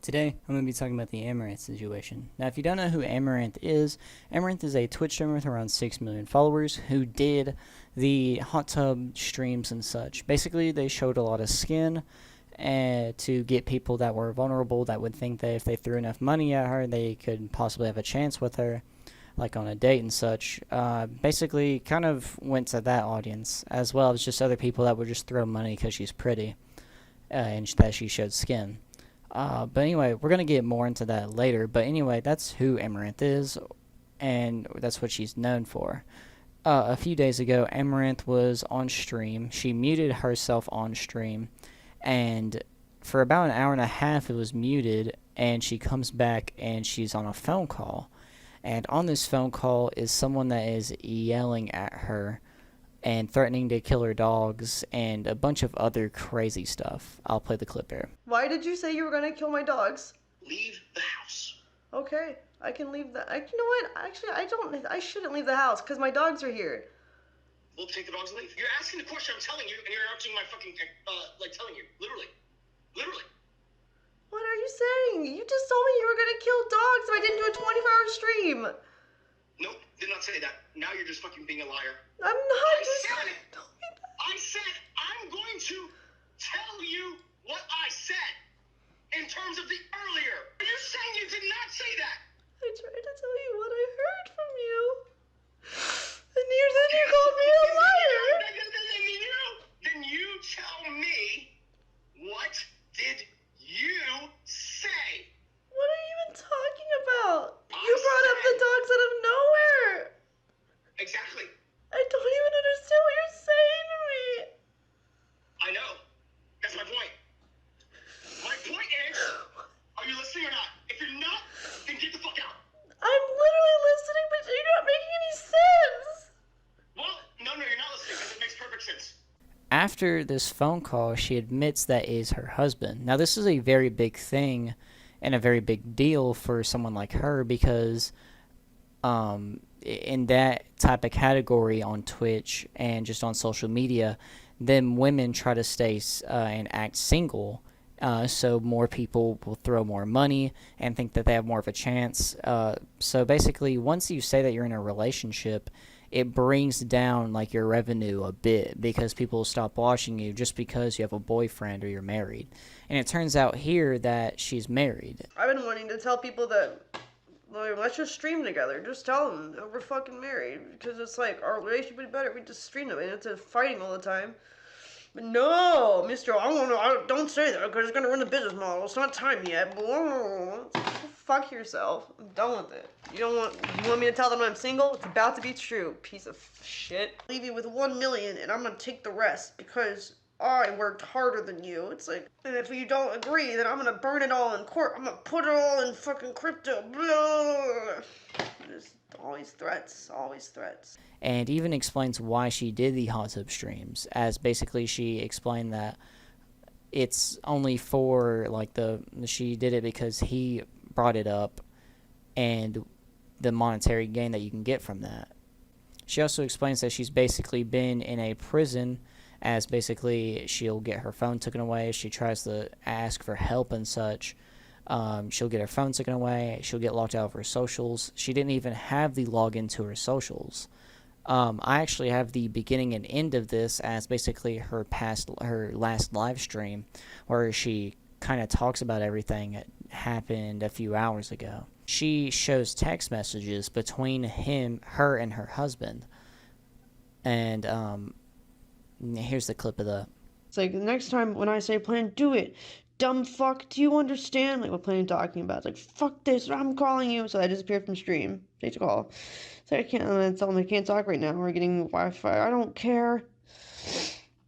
Today, I'm going to be talking about the Amouranth situation. Now, if you don't know who Amouranth is a Twitch streamer with around 6 million followers who did the hot tub streams and such. Basically, they showed a lot of skin to get people that were vulnerable that would think that if they threw enough money at her, they could possibly have a chance with her, like on a date and such. Basically, kind of went to that audience, as well as just other people that would just throw money because she's pretty and that she showed skin. But anyway, we're going to get more into that later. But anyway, that's who Amouranth is, and that's what she's known for. A few days ago, Amouranth was on stream. She muted herself on stream, and for about an hour and a half it was muted, and she comes back and she's on a phone call. And on this phone call is someone that is yelling at her and threatening to kill her dogs and a bunch of other crazy stuff. I'll play the clip here. Why did you say you were gonna kill my dogs? Leave the house. Okay, I can leave the. You know what? Actually, I shouldn't leave the house because my dogs are here. We'll take the dogs and leave. You're asking the question, I'm telling you, and you're interrupting my fucking, telling you. Literally. What are you saying? You just told me you were gonna kill dogs if I didn't do a 24-hour stream. Nope, did not say that. Now you're just fucking being a liar. I'm not. I said I'm going to tell you what I said in terms of the earlier. You're saying you did not say that. I tried to tell you what I heard from you. And you called me a liar. Then you tell me, what did you say? What are you even talking about? You brought up the dogs out of nowhere. Exactly. I don't even understand what you're saying to me. I know. That's my point. My point is, are you listening or not? If you're not, then get the fuck out. I'm literally listening, but you're not making any sense. Well, no, you're not listening because it makes perfect sense. After this phone call, she admits that is her husband. Now, this is a very big thing and a very big deal for someone like her because in that type of category on Twitch and just on social media, then women try to stay and act single, so more people will throw more money and think that they have more of a chance. So basically, once you say that you're in a relationship, it brings down like your revenue a bit because people will stop watching you just because you have a boyfriend or you're married. And it turns out here that she's married. I've been wanting to tell people that, like, let's just stream together. Just tell them that we're fucking married. Because it's like, our relationship would be better if we just stream them. And it's fighting all the time. But no, mister, don't say that because it's going to ruin the business model. It's not time yet. Fuck yourself. I'm done with it. You want me to tell them I'm single? It's about to be true. Piece of shit. I'll leave you with 1 million and I'm going to take the rest because I worked harder than you. It's like, and if you don't agree, then I'm going to burn it all in court. I'm going to put it all in fucking crypto. Blah. Just always threats. And even explains why she did the hot tub streams, as basically she explained that it's only for like she did it because he brought it up and the monetary gain that you can get from that. She also explains that she's basically been in a prison, as basically she'll get her phone taken away. She tries to ask for help and such. She'll get her phone taken away. She'll get locked out of her socials. She didn't even have the login to her socials. I actually have the beginning and end of this as basically her last live stream, where she kind of talks about everything that happened a few hours ago. She shows text messages between her and her husband. And here's the clip of that. It's like, the next time when I say plan, do it. Dumb fuck, do you understand? Like, what plan talking about? It's like, fuck this, I'm calling you. So I disappeared from stream. Take the call. So I can't tell them I can't talk right now. We're getting Wi-Fi. I don't care.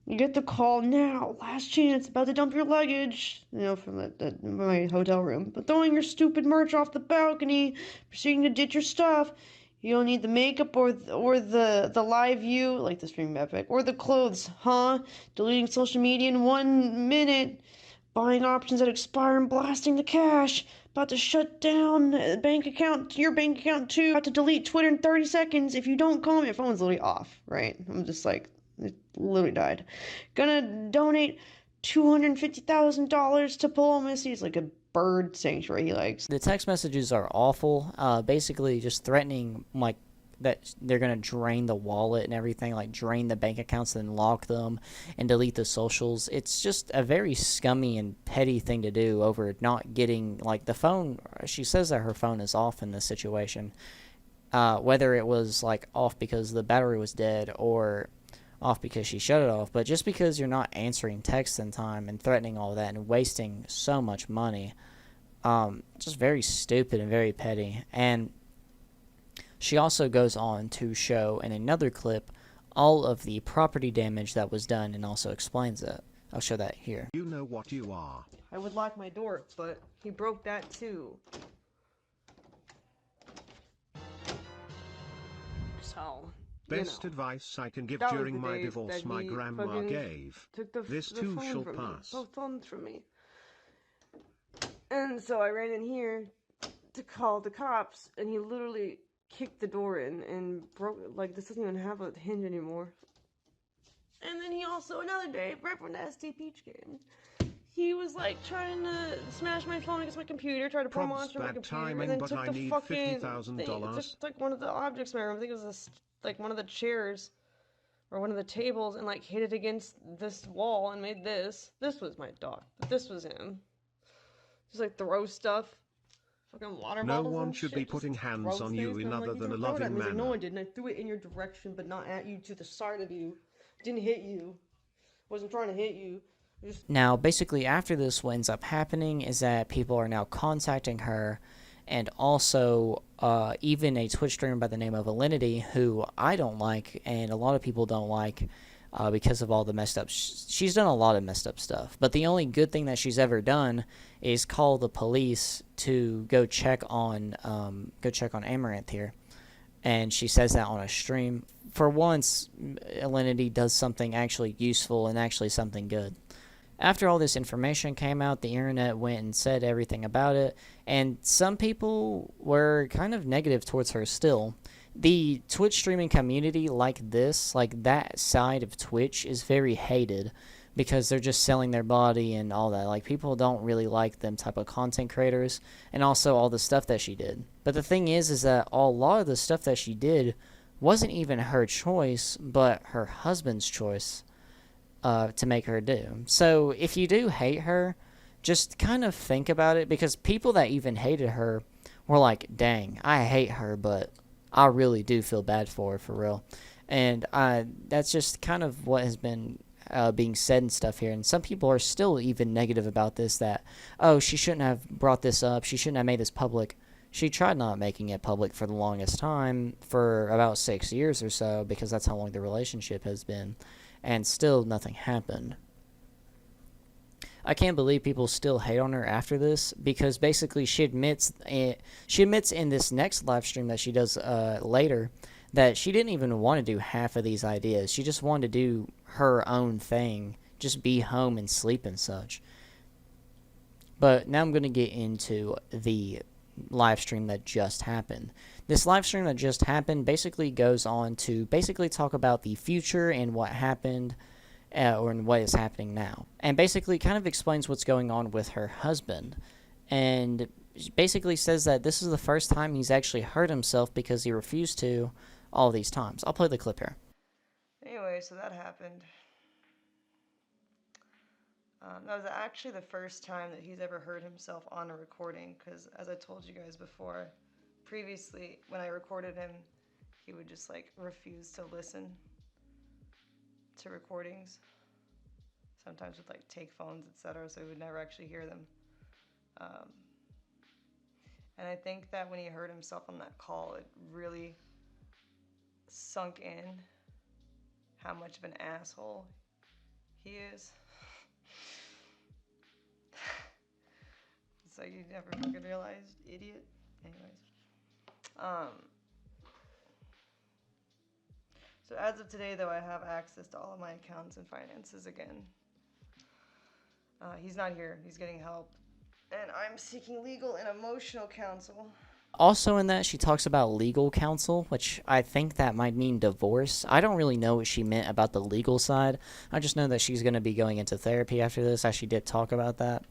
You get the call now. Last chance. About to dump your luggage. From my hotel room. But throwing your stupid merch off the balcony. Proceeding to ditch your stuff. You don't need the makeup or the live view, like the stream epic, or the clothes, huh? Deleting social media in 1 minute. Buying options that expire and blasting the cash. About to shut down your bank account too. About to delete Twitter in 30 seconds. If you don't call me, your phone's literally off, right? I'm just like, it literally died. Gonna donate $250,000 to pull him. He's like a bird sanctuary he likes. The text messages are awful. Basically just threatening, like, that they're going to drain the wallet and everything, like drain the bank accounts and lock them and delete the socials. It's just a very scummy and petty thing to do over not getting, like, the phone. She says that her phone is off in this situation. Whether it was, like, off because the battery was dead or off because she shut it off, but just because you're not answering texts in time and threatening all that and wasting so much money, just very stupid and very petty. And she also goes on to show in another clip all of the property damage that was done and also explains it. I'll show that here. You know what you are. I would lock my door, but he broke that too. So, Best advice I can give that was during the my day divorce that my he grandma fucking gave. took This the too phone shall from pass. Me, both phones from me. And so I ran in here to call the cops, and he literally kicked the door in and broke, like, this doesn't even have a hinge anymore. And then he also, another day, right when the SD Peach game, he was like trying to smash my phone against my computer, try to pour Probs monster on my bad computer, timing, and then but took I the need fucking $50,000. took like one of the objects in my room. I think it was this, like one of the chairs or one of the tables, and like hit it against this wall and made this. This was my dog, but this was him. Just like throw stuff. Fucking water No bottles one and should shit, be just putting hands throws on you things, in and I'm other like, than you a can throw it at loving me. He's like, manner. no, I didn't. I threw it in your direction, but not at you, to the side of you. Didn't hit you. Wasn't trying to hit you. Now, basically, after this, what ends up happening is that people are now contacting her, and also even a Twitch streamer by the name of Alinity, who I don't like, and a lot of people don't like, because of all the messed up. She's done a lot of messed up stuff, but the only good thing that she's ever done is call the police to go check on Amouranth here, and she says that on a stream. For once, Alinity does something actually useful and actually something good. After all this information came out, the internet went and said everything about it, and some people were kind of negative towards her still. The Twitch streaming community, like that side of Twitch, is very hated because they're just selling their body and all that. Like, people don't really like them type of content creators, and also all the stuff that she did. But the thing is that a lot of the stuff that she did wasn't even her choice, but her husband's choice to make her do. So if you do hate her, just kind of think about it, because people that even hated her were like, dang, I hate her, but I really do feel bad for her, for real. And that's just kind of what has been being said and stuff here. And some people are still even negative about this, that, oh, she shouldn't have brought this up, she shouldn't have made this public. She tried not making it public for the longest time, for about 6 years or so, because that's how long the relationship has been, and still nothing happened. I can't believe people still hate on her after this, because basically she admits in this next live stream that she does later that she didn't even want to do half of these ideas. She just wanted to do her own thing, just be home and sleep and such. But now I'm going to get into the live stream that just happened. This live stream that just happened basically goes on to basically talk about the future and what happened, or what is happening now, and basically kind of explains what's going on with her husband, and basically says that this is the first time he's actually hurt himself because he refused to all these times. I'll play the clip here. Anyway, so that happened. That was actually the first time that he's ever heard himself on a recording, because as I told you guys before, previously when I recorded him, he would just like refuse to listen to recordings. Sometimes with like take phones, etc., so he would never actually hear them. And I think that when he heard himself on that call, it really sunk in how much of an asshole he is. So you never fucking realized, idiot. Anyways. So as of today, though, I have access to all of my accounts and finances again. He's not here. He's getting help. And I'm seeking legal and emotional counsel Also in that, she talks about legal counsel, which I think that might mean divorce. I don't really know what she meant about the legal side. I just know that she's going to be going into therapy after this, as she did talk about that.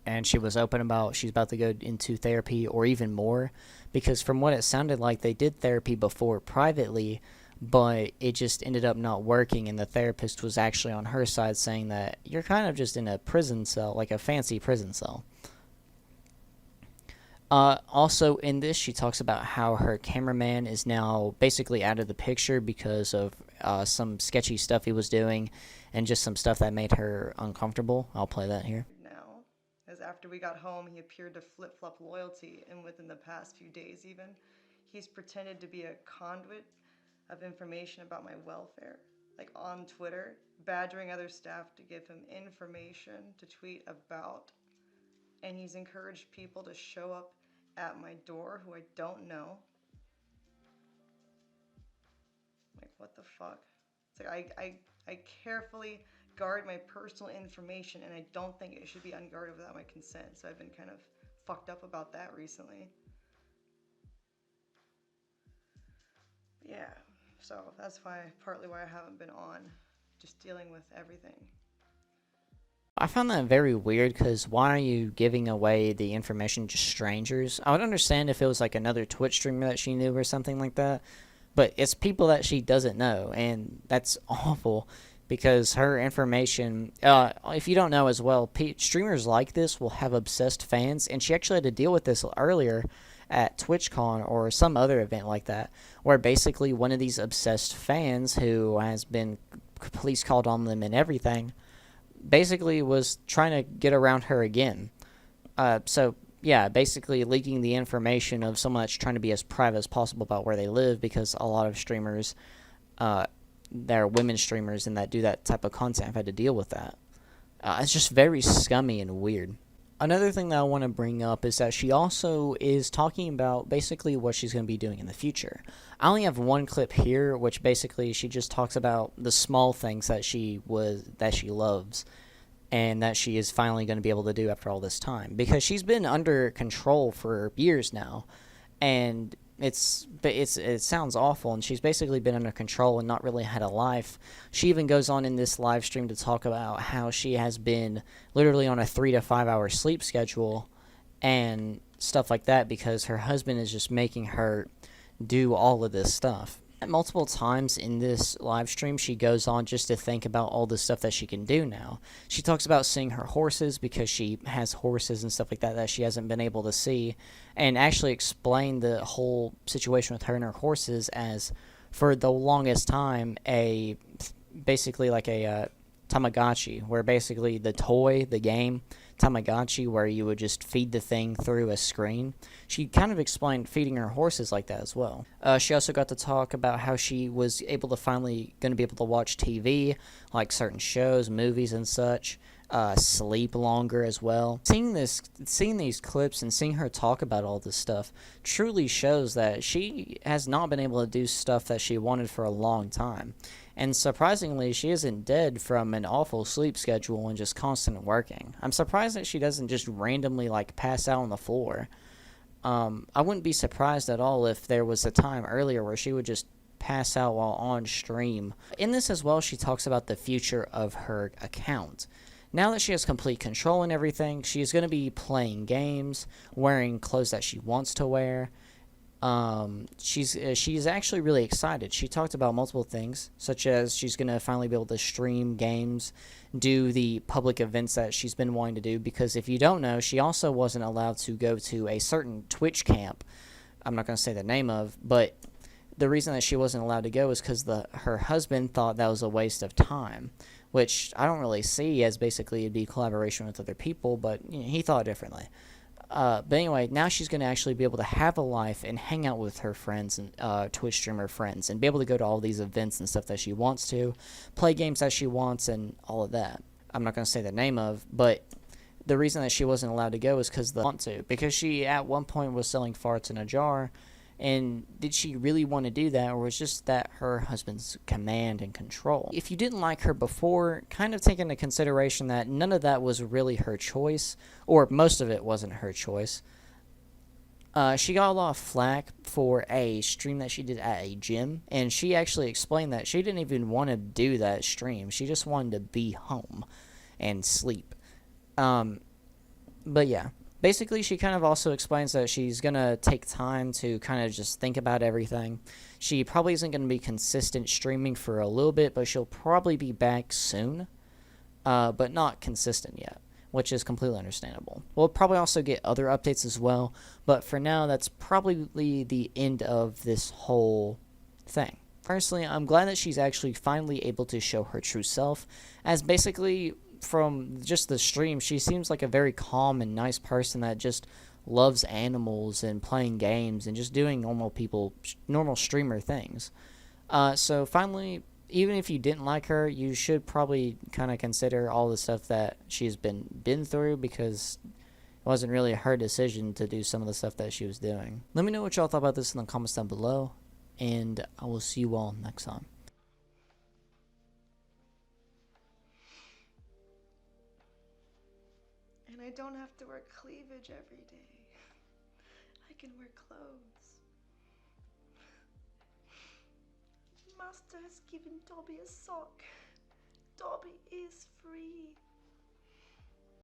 And she was open about she's about to go into therapy or even more, because from what it sounded like, they did therapy before privately, but it just ended up not working, and the therapist was actually on her side saying that you're kind of just in a prison cell, like a fancy prison cell. Also in this, she talks about how her cameraman is now basically out of the picture because of some sketchy stuff he was doing and just some stuff that made her uncomfortable. I'll play that here. Now, as after we got home, he appeared to flip-flop loyalty, and within the past few days even, he's pretended to be a conduit of information about my welfare, like on Twitter, badgering other staff to give him information to tweet about. And he's encouraged people to show up at my door who I don't know. Like, what the fuck? It's like I carefully guard my personal information, and I don't think it should be unguarded without my consent. So I've been kind of fucked up about that recently. Yeah, so that's partly why I haven't been on, just dealing with everything. I found that very weird, because why are you giving away the information to strangers? I would understand if it was like another Twitch streamer that she knew or something like that, but it's people that she doesn't know, and that's awful, because her information, if you don't know as well, streamers like this will have obsessed fans, and she actually had to deal with this earlier at TwitchCon or some other event like that, where basically one of these obsessed fans who has been police called on them and everything basically was trying to get around her again. So yeah, basically leaking the information of someone that's trying to be as private as possible about where they live, because a lot of streamers, they're women streamers and that do that type of content, have had to deal with that. It's just very scummy and weird. Another thing that I want to bring up is that she also is talking about basically what she's going to be doing in the future. I only have one clip here, which basically she just talks about the small things that she loves, and that she is finally going to be able to do after all this time, because she's been under control for years now, and it sounds awful, and she's basically been under control and not really had a life. She even goes on in this live stream to talk about how she has been literally on a 3 to 5 hour sleep schedule and stuff like that, because her husband is just making her do all of this stuff. Multiple times in this live stream, she goes on just to think about all the stuff that she can do now. She talks about seeing her horses, because she has horses and stuff like that that she hasn't been able to see, and actually explain the whole situation with her and her horses as, for the longest time, basically like a Tamagotchi, where basically the game Tamagotchi, where you would just feed the thing through a screen. She kind of explained feeding her horses like that as well. She also got to talk about how she was able to finally going to be able to watch TV, like certain shows, movies and such, sleep longer as well. Seeing these clips and seeing her talk about all this stuff truly shows that she has not been able to do stuff that she wanted for a long time. And surprisingly, she isn't dead from an awful sleep schedule and just constant working. I'm surprised that she doesn't just randomly like pass out on the floor. I wouldn't be surprised at all if there was a time earlier where she would just pass out while on stream. In this as well, she talks about the future of her account. Now that she has complete control and everything, she's going to be playing games, wearing clothes that she wants to wear. She's actually really excited. She talked about multiple things, such as she's going to finally be able to stream games, do the public events that she's been wanting to do, because if you don't know, she also wasn't allowed to go to a certain Twitch camp. I'm not going to say the name of, but the reason that she wasn't allowed to go is because her husband thought that was a waste of time, which I don't really see, as basically it'd be collaboration with other people, but you know, he thought differently. But anyway, now she's going to actually be able to have a life and hang out with her friends and Twitch streamer friends, and be able to go to all these events and stuff that she wants to, play games that she wants, and all of that. I'm not going to say the name of, but the reason that she wasn't allowed to go is because she at one point was selling farts in a jar. And did she really want to do that, or was just that her husband's command and control? If you didn't like her before, kind of take into consideration that none of that was really her choice, or most of it wasn't her choice. She got a lot of flack for a stream that she did at a gym, and she actually explained that she didn't even want to do that stream. She just wanted to be home and sleep. But yeah, basically she kind of also explains that she's going to take time to kind of just think about everything. She probably isn't going to be consistent streaming for a little bit, but she'll probably be back soon, but not consistent yet, which is completely understandable. We'll probably also get other updates as well, but for now, that's probably the end of this whole thing. Personally, I'm glad that she's actually finally able to show her true self, as basically from just the stream, she seems like a very calm and nice person that just loves animals and playing games and just doing normal streamer things. So finally, even if you didn't like her, you should probably kind of consider all the stuff that she's been through, because it wasn't really her decision to do some of the stuff that she was doing. Let me know what y'all thought about this in the comments down below, and I will see you all next time. And I don't have to wear cleavage every day. I can wear clothes. Master has given Dobby a sock.